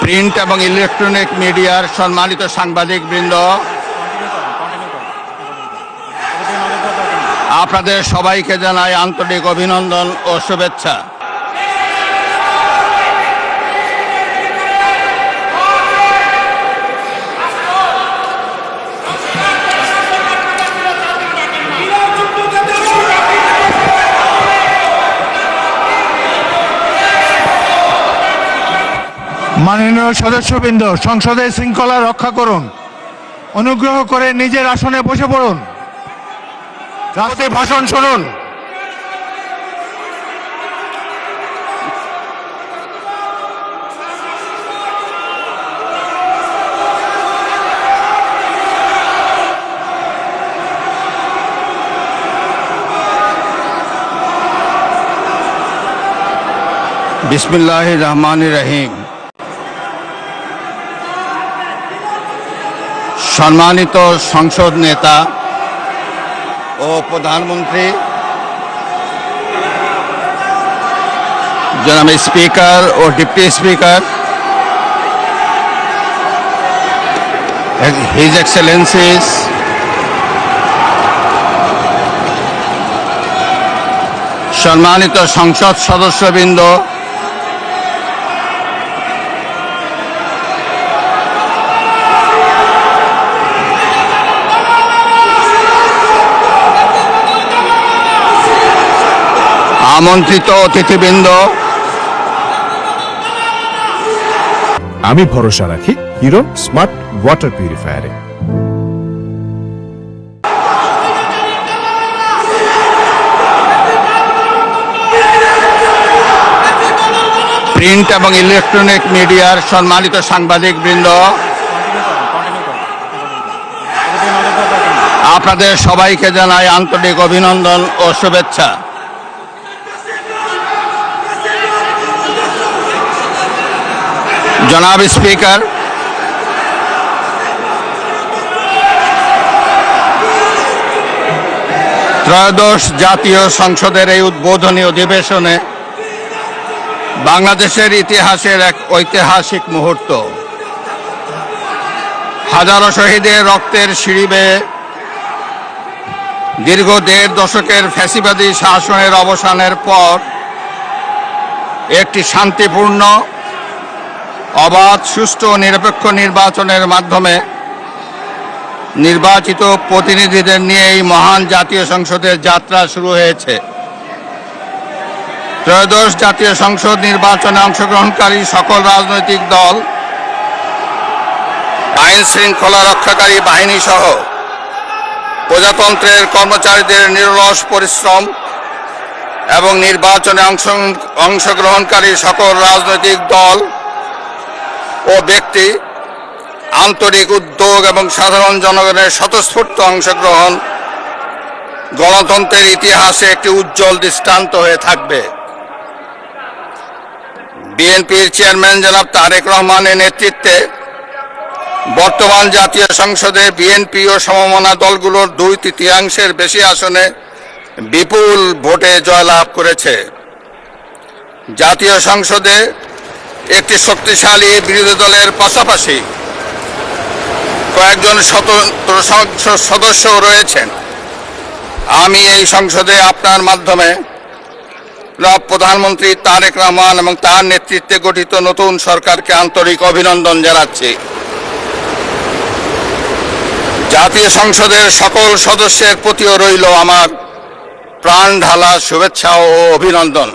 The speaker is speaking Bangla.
প্রিন্ট এবং ইলেকট্রনিক মিডিয়ার সম্মানিত সাংবাদিকবৃন্দ, আপনাদের সবাইকে জানাই আন্তরিক অভিনন্দন ও শুভেচ্ছা। মাননীয় সদস্যবৃন্দ, সংসদের শৃঙ্খলা রক্ষা করুন। অনুগ্রহ করে নিজের আসনে বসে পড়ুন। রাষ্ট্রপতির ভাষণ শুনুন। বিসমিল্লাহির রহমানির রহিম। সম্মানিত সংসদ নেতা ও প্রধানমন্ত্রী, জনাব স্পিকার ও ডিপ্টি স্পিকার, হিজ এক্সেলেন্সিস, সম্মানিত সংসদ সদস্যবৃন্দ, আমন্ত্রিত অতিথিবৃন্দ, আমি ভরসা রাখি হিরো স্মার্ট ওয়াটার পিউরিফায়ারে। প্রিন্ট এবং ইলেকট্রনিক মিডিয়ার সম্মানিত সাংবাদিকবৃন্দ, আপনাদের সবাইকে জানাই আন্তরিক অভিনন্দন ও শুভেচ্ছা। জনাব স্পিকার, ত্রয়োদশ জাতীয় সংসদের এই উদ্বোধনী অধিবেশনে বাংলাদেশের ইতিহাসের এক ঐতিহাসিক মুহূর্ত। হাজারো শহীদের রক্তের সিঁড়ি বেয়ে দীর্ঘ ১.৫ দশকের ফ্যাসিবাদী শাসনের অবসানের পর একটি শান্তিপূর্ণ, অবাধ, সুষ্ঠু ও নিরপেক্ষ নির্বাচনের মাধ্যমে নির্বাচিত প্রতিনিধিদের নিয়ে এই মহান জাতীয় সংসদের যাত্রা শুরু হয়েছে। ত্রয়োদশ জাতীয় সংসদ নির্বাচনে অংশগ্রহণকারী সকল রাজনৈতিক দল, আইন শৃঙ্খলা রক্ষাকারী বাহিনী সহ প্রজাতন্ত্রের কর্মচারীদের নিরলস পরিশ্রম এবং নির্বাচনে অংশগ্রহণকারী সকল রাজনৈতিক দল ও ব্যক্তি, আন্তরিক উদ্যোগ এবং সাধারণ জনগণের স্বতঃস্ফূর্ত অংশগ্রহণ গণতন্ত্রের ইতিহাসে একটি উজ্জ্বল দৃষ্টান্ত হয়ে থাকবে। বিএনপির চেয়ারম্যান জনাব তারেক রহমানের নেতৃত্বে বর্তমান জাতীয় সংসদে বিএনপি ও সমমনা দলগুলোর 2/3 বেশি আসনে বিপুল ভোটে জয়লাভ করেছে। জাতীয় সংসদে একটি শক্তিশালী বিরোধী দলের পাশাপাশি কয়েকজন স্বতন্ত্র সদস্য রয়েছেন। আমি এই সংসদে আপনার মাধ্যমে প্রধানমন্ত্রী তারেক রহমান এবং তার নেতৃত্বে গঠিত নতুন সরকারকে আন্তরিক অভিনন্দন জানাচ্ছি। জাতীয় সংসদের সকল সদস্যের প্রতিও রইল আমার প্রাণ ঢালা শুভেচ্ছা ও অভিনন্দন।